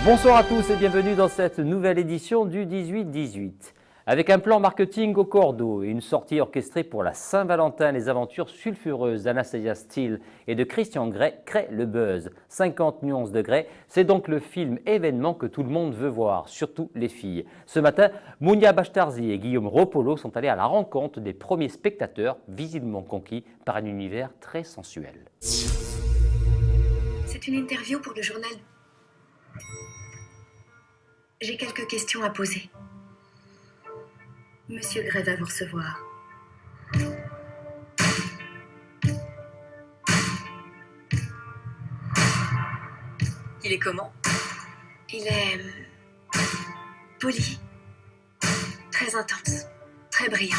Bonsoir à tous et bienvenue dans cette nouvelle édition du 18-18. Avec un plan marketing au cordeau et une sortie orchestrée pour la Saint-Valentin, les aventures sulfureuses d'Anastasia Steele et de Christian Grey créent le buzz. 50 nuances de Grey, c'est donc le film événement que tout le monde veut voir, surtout les filles. Ce matin, Mounia Bachtarzi et Guillaume Ropolo sont allés à la rencontre des premiers spectateurs, visiblement conquis par un univers très sensuel. C'est une interview pour le journal. J'ai quelques questions à poser. Monsieur Grey va vous recevoir. Il est comment? Il est poli, très intense, très brillant.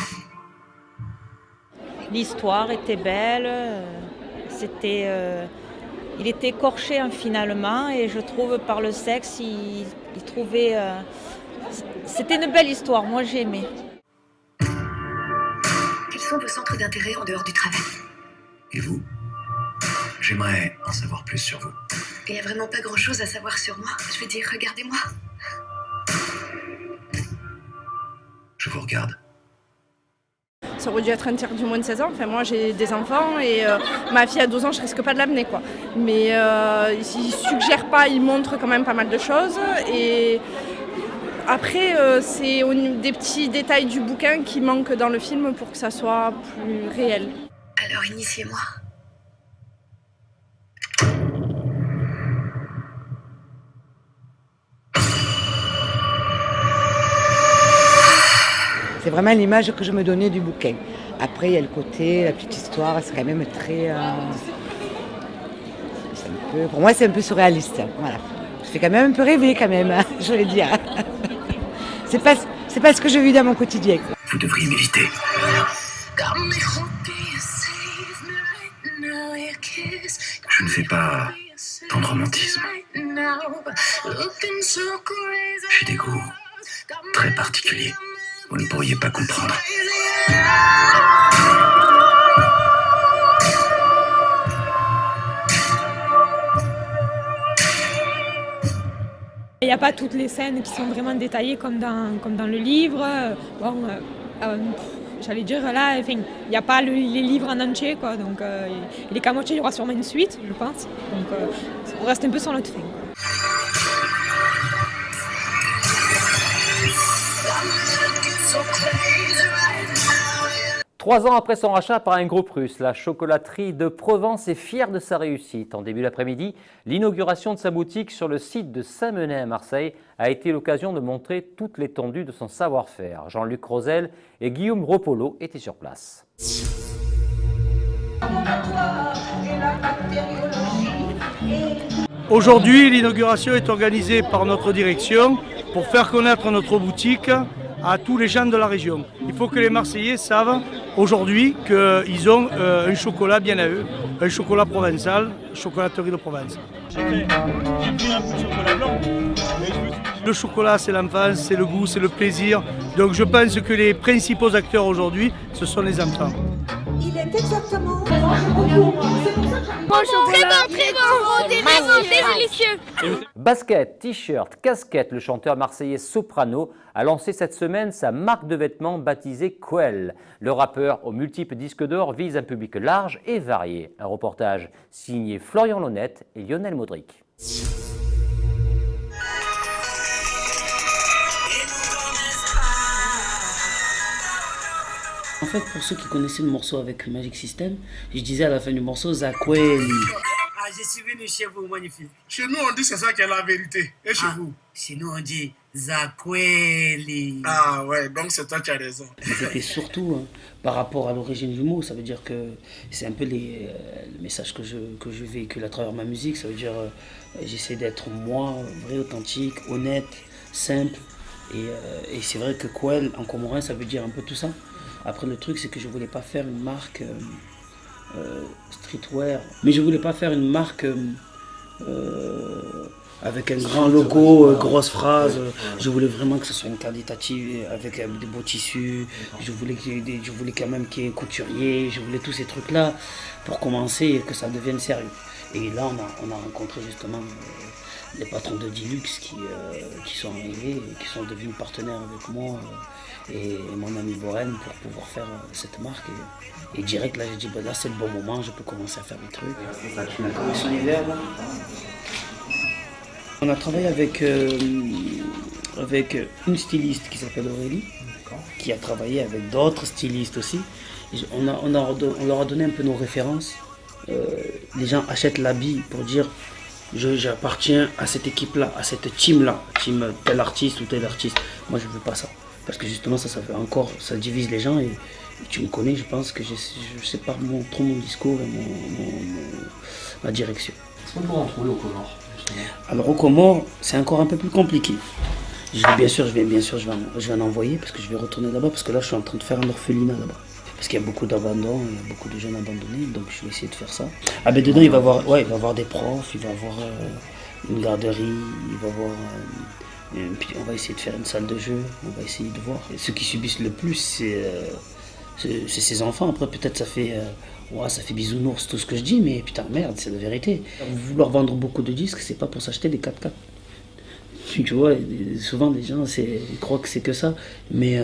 L'histoire était belle, il était écorché finalement et je trouve par le sexe, il trouvait... c'était une belle histoire, moi j'ai aimé. Quels sont vos centres d'intérêt en dehors du travail? Et vous? J'aimerais en savoir plus sur vous. Il n'y a vraiment pas grand-chose à savoir sur moi. Je veux dire, regardez-moi. Je vous regarde. Ça aurait dû être interdit moins de 16 ans. Enfin, moi, j'ai des enfants et ma fille a 12 ans, je risque pas de l'amener, quoi. Mais il suggère pas, il montre quand même pas mal de choses. Et après, c'est des petits détails du bouquin qui manquent dans le film pour que ça soit plus réel. Alors, initiez-moi. C'est vraiment l'image que je me donnais du bouquin. Après, il y a le côté, la petite histoire, c'est quand même très... pour moi, c'est un peu surréaliste. Voilà. Ça fait quand même un peu rêver, quand même, hein, je veux dire. C'est pas ce que je vis dans mon quotidien. Vous devriez m'éviter. Je ne fais pas tant de romantisme. J'ai des goûts très particuliers. Vous ne pourriez pas comprendre. Il n'y a pas toutes les scènes qui sont vraiment détaillées comme dans le livre. J'allais dire là, il n'y a pas les livres en entier, quoi. Donc il est qu'à moitié, il y aura sûrement une suite, je pense. Donc on reste un peu sur notre fin, quoi. 3 ans après son rachat par un groupe russe, la chocolaterie de Provence est fière de sa réussite. En début d'après-midi, l'inauguration de sa boutique sur le site de Saint-Menet à Marseille a été l'occasion de montrer toute l'étendue de son savoir-faire. Jean-Luc Rosel et Guillaume Ropolo étaient sur place. Aujourd'hui, l'inauguration est organisée par notre direction pour faire connaître notre boutique à tous les gens de la région. Il faut que les Marseillais savent aujourd'hui qu'ils ont un chocolat bien à eux, un chocolat provençal, chocolaterie de Provence. Le chocolat, c'est l'enfance, c'est le goût, c'est le plaisir. Donc je pense que les principaux acteurs aujourd'hui, ce sont les enfants. Il est exactement... Bonjour, très bon, très délicieux. Basket, t-shirt, casquette, le chanteur marseillais Soprano a lancé cette semaine sa marque de vêtements baptisée Quelle. Le rappeur aux multiples disques d'or vise un public large et varié. Un reportage signé Florian Launette et Lionel Modric. En fait, pour ceux qui connaissaient le morceau avec Magic System, je disais à la fin du morceau Zakweli. Ah, je suis venu chez vous, magnifique. Chez nous, on dit c'est ça qui est la vérité. Et chez vous? Chez nous, on dit Zakweli. Ah ouais, donc c'est toi qui as raison. C'était surtout par rapport à l'origine du mot. Ça veut dire que c'est un peu le message que je véhicule à travers ma musique. Ça veut dire j'essaie d'être moi, vrai, authentique, honnête, simple. Et c'est vrai que Quelle, en comorien, ça veut dire un peu tout ça. Après, le truc, c'est que je voulais pas faire une marque streetwear, mais je voulais pas faire une marque avec un grand logo, grosse phrase. Je voulais vraiment que ce soit une qualitative avec des beaux tissus. Je voulais quand même qu'il y ait un couturier. Je voulais tous ces trucs-là pour commencer et que ça devienne sérieux. Et là, on a rencontré justement les patrons de Deluxe qui sont arrivés et qui sont devenus partenaires avec moi et mon ami Boren pour pouvoir faire cette marque. Et direct, là, j'ai dit, là, c'est le bon moment, je peux commencer à faire des trucs. On a commencé l'hiver, là. On a travaillé avec une styliste qui s'appelle Aurélie, qui a travaillé avec d'autres stylistes aussi. Et on leur a donné un peu nos références. Les gens achètent l'habit pour dire j'appartiens à cette équipe-là, à cette team-là, team tel artiste ou tel artiste. Moi, je veux pas ça. Parce que justement, ça divise les gens. Et tu me connais, je pense que je sépare trop mon discours et ma direction. Est-ce qu'on peut en trouver au Comores? Alors au Comores, c'est encore un peu plus compliqué. Bien sûr, je vais en envoyer parce que je vais retourner là-bas parce que là, je suis en train de faire un orphelinat là-bas. Parce qu'il y a beaucoup d'abandon, il y a beaucoup de jeunes abandonnés, donc je vais essayer de faire ça. Ah ben dedans, il va y avoir des profs, il va y avoir une garderie, il va y avoir... puis on va essayer de faire une salle de jeu, on va essayer de voir. Et ceux qui subissent le plus, c'est ces enfants. Après, peut-être ça fait bisounours tout ce que je dis, mais putain, merde, c'est la vérité. Vouloir vendre beaucoup de disques, c'est pas pour s'acheter des 4x4. Tu vois, souvent les gens ils croient que c'est que ça, mais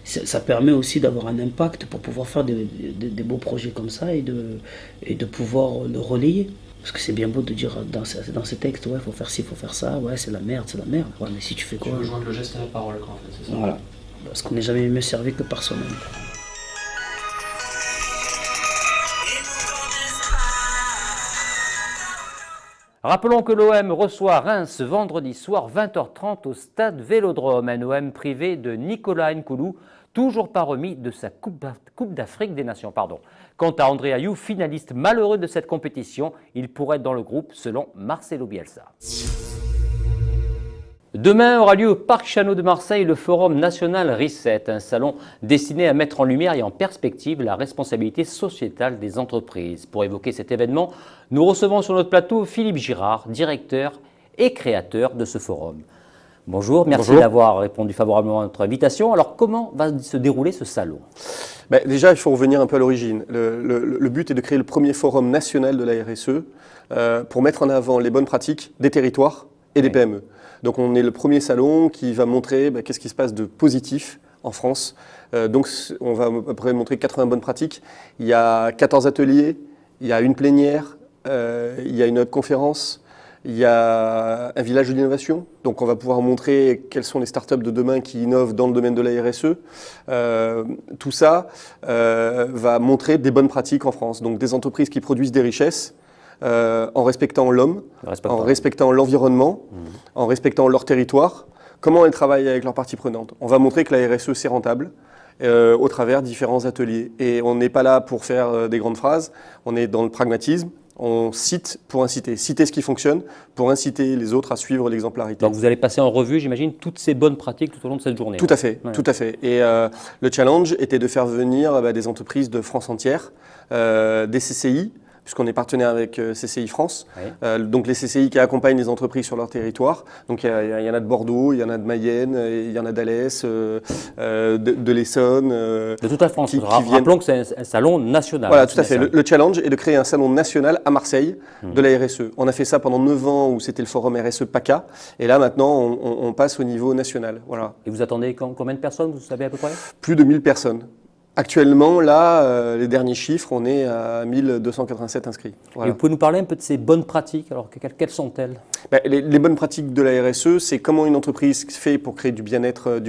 ça permet aussi d'avoir un impact pour pouvoir faire des beaux projets comme ça et de pouvoir le relayer. Parce que c'est bien beau de dire dans ces textes, ouais, faut faire ci, faut faire ça, ouais, c'est la merde. Ouais, mais si tu fais quoi? Tu veux joindre le geste et la parole, quoi, en fait, c'est ça. Voilà, parce qu'on n'est jamais mieux servi que par soi-même. Rappelons que l'OM reçoit Reims vendredi soir 20h30 au stade Vélodrome, un OM privé de Nicolas Nkoulou, toujours pas remis de sa Coupe d'Afrique des Nations. Quant à André Ayew, finaliste malheureux de cette compétition, il pourrait être dans le groupe selon Marcelo Bielsa. Demain aura lieu au Parc Chano de Marseille le Forum National Reset, un salon destiné à mettre en lumière et en perspective la responsabilité sociétale des entreprises. Pour évoquer cet événement, nous recevons sur notre plateau Philippe Girard, directeur et créateur de ce forum. Bonjour, merci d'avoir répondu favorablement à notre invitation. Alors, comment va se dérouler ce salon? Déjà, il faut revenir un peu à l'origine. Le but est de créer le premier forum national de la RSE pour mettre en avant les bonnes pratiques des territoires et des PME. Donc on est le premier salon qui va montrer qu'est-ce qui se passe de positif en France. Donc on va à peu près montrer 80 bonnes pratiques. Il y a 14 ateliers, il y a une plénière, il y a une conférence, il y a un village de l'innovation. Donc on va pouvoir montrer quelles sont les startups de demain qui innovent dans le domaine de la RSE. Tout ça va montrer des bonnes pratiques en France. Donc des entreprises qui produisent des richesses, en respectant l'homme, en respectant l'environnement, en respectant leur territoire, comment elles travaillent avec leurs parties prenantes. On va montrer que la RSE c'est rentable au travers de différents ateliers. Et on n'est pas là pour faire des grandes phrases, on est dans le pragmatisme, on cite pour inciter. Citer ce qui fonctionne pour inciter les autres à suivre l'exemplarité. Donc vous allez passer en revue, j'imagine, toutes ces bonnes pratiques tout au long de cette journée. Tout à fait, tout à fait. Et le challenge était de faire venir des entreprises de France entière, des CCI, puisqu'on est partenaire avec CCI France, donc les CCI qui accompagnent les entreprises sur leur territoire. Donc il y en a de Bordeaux, il y en a de Mayenne, il y en a d'Alès, de l'Essonne. De toute la France. Rappelons que c'est un salon national. Voilà, tout à fait. Le challenge est de créer un salon national à Marseille de la RSE. On a fait ça pendant 9 ans où c'était le forum RSE PACA. Et là maintenant, on passe au niveau national. Voilà. Et vous attendez combien de personnes, vous savez à peu près? Plus de 1000 personnes. Actuellement, là, les derniers chiffres, on est à 1287 inscrits. Voilà. Et vous pouvez nous parler un peu de ces bonnes pratiques? Alors, quelles sont-elles? Les bonnes pratiques de la RSE, c'est comment une entreprise fait pour créer du bien-être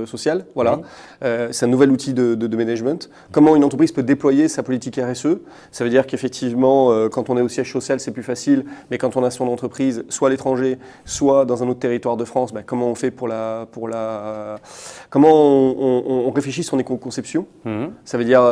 social. Voilà. C'est un nouvel outil de management. Comment une entreprise peut déployer sa politique RSE. Ça veut dire qu'effectivement, quand on est au siège social, c'est plus facile. Mais quand on a son entreprise, soit à l'étranger, soit dans un autre territoire de France, comment on fait comment on réfléchit son éco-conception. Ça veut dire,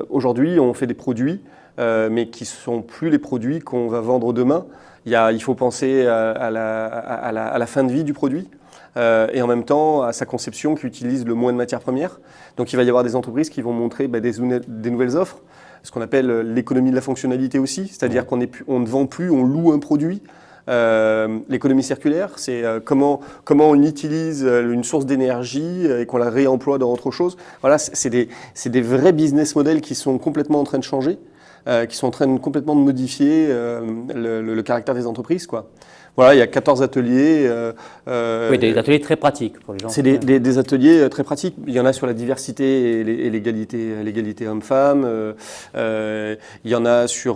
aujourd'hui, on fait des produits, mais qui ne sont plus les produits qu'on va vendre demain. Il faut penser à la fin de vie du produit et en même temps à sa conception qui utilise le moins de matières premières. Donc il va y avoir des entreprises qui vont montrer des nouvelles offres, ce qu'on appelle l'économie de la fonctionnalité aussi, c'est-à-dire qu'on ne vend plus, on loue un produit. l'économie circulaire, c'est comment on utilise une source d'énergie et qu'on la réemploie dans autre chose. Voilà, c'est des vrais business models qui sont complètement en train de changer, qui sont en train complètement de modifier le caractère des entreprises, quoi. Voilà, il y a 14 ateliers. Oui, des ateliers très pratiques pour les gens. C'est des ateliers très pratiques. Il y en a sur la diversité et l'égalité hommes-femmes. Il y en a sur...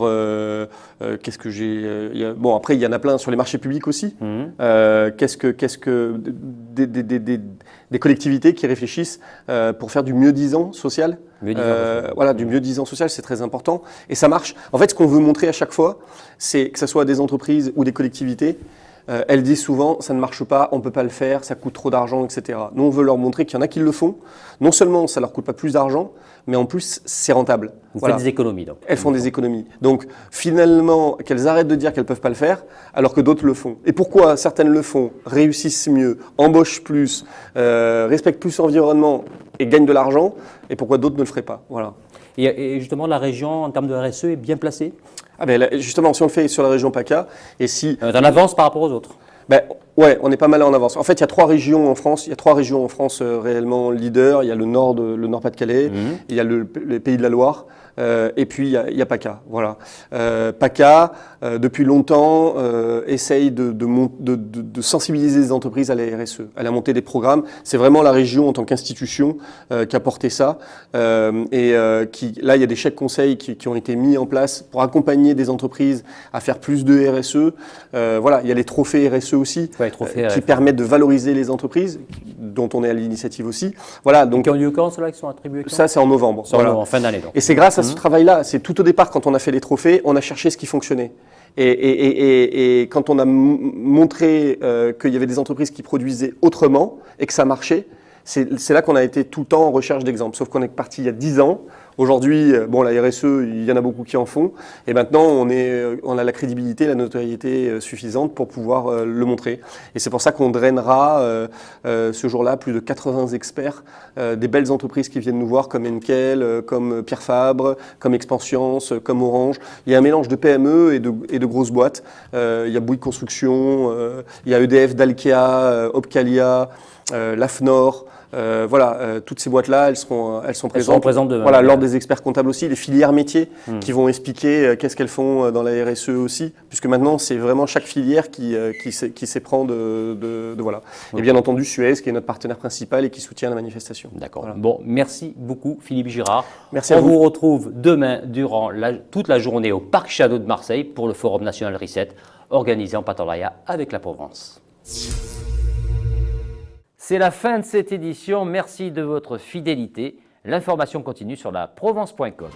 qu'est-ce que j'ai... Bon, après, il y en a plein sur les marchés publics aussi. Des collectivités qui réfléchissent pour faire du mieux-disant social. Voilà, du mieux-disant social, c'est très important. Et ça marche. En fait, ce qu'on veut montrer à chaque fois, c'est que ce soit des entreprises ou des collectivités, elles disent souvent, ça ne marche pas, on ne peut pas le faire, ça coûte trop d'argent, etc. Nous, on veut leur montrer qu'il y en a qui le font. Non seulement ça ne leur coûte pas plus d'argent, mais en plus, c'est rentable. Vous faites des économies, donc. Elles font des économies. Donc, finalement, qu'elles arrêtent de dire qu'elles ne peuvent pas le faire, alors que d'autres le font. Et pourquoi certaines le font, réussissent mieux, embauchent plus, respectent plus l'environnement et gagnent de l'argent, et pourquoi d'autres ne le feraient pas. Voilà. Et justement, la région, en termes de RSE, est bien placée? Justement, si on le fait sur la région PACA, et si... en avance par rapport aux autres? Ouais, on est pas mal en avance. En fait, il y a 3 régions en France. Il y a 3 régions en France réellement leaders. Il y a le Nord-Pas-de-Calais, il y a le Pays de la Loire. Et puis il y a PACA, voilà. PACA, depuis longtemps, essaye de sensibiliser les entreprises à la RSE, à la montée des programmes. C'est vraiment la région en tant qu'institution qui a porté ça. Là, il y a des chèques conseils qui ont été mis en place pour accompagner des entreprises à faire plus de RSE. Voilà, il y a les trophées RSE aussi, qui permettent de valoriser les entreprises, dont on est à l'initiative aussi. Voilà, donc, qui ont lieu quand, ceux-là, qui sont attribués quand? Ça, c'est en novembre. En fin d'année, donc. Et c'est grâce à ce travail-là, c'est tout au départ, quand on a fait les trophées, on a cherché ce qui fonctionnait. Et quand on a montré qu'il y avait des entreprises qui produisaient autrement et que ça marchait, c'est là qu'on a été tout le temps en recherche d'exemples. Sauf qu'on est parti il y a 10 ans. Aujourd'hui, bon, la RSE, il y en a beaucoup qui en font. Et maintenant, on a la crédibilité, la notoriété suffisante pour pouvoir le montrer. Et c'est pour ça qu'on drainera ce jour-là plus de 80 experts, des belles entreprises qui viennent nous voir comme Henkel, comme Pierre Fabre, comme Expansiance, comme Orange. Il y a un mélange de PME et de grosses boîtes. Il y a Bouygues Construction, il y a EDF, Dalkia, Opcalia, l'AFNOR. Toutes ces boîtes-là, elles sont présentes. Voilà, lors des experts comptables aussi, les filières métiers qui vont expliquer qu'est-ce qu'elles font dans la RSE aussi, puisque maintenant c'est vraiment chaque filière qui s'éprend de voilà. Et bien entendu Suez qui est notre partenaire principal et qui soutient la manifestation. D'accord. Voilà. Bon, merci beaucoup Philippe Girard. Merci à vous. On vous retrouve demain durant toute la journée au Parc Chadot de Marseille pour le Forum National Reset organisé en partenariat avec la Provence. C'est la fin de cette édition. Merci de votre fidélité. L'information continue sur laprovence.com.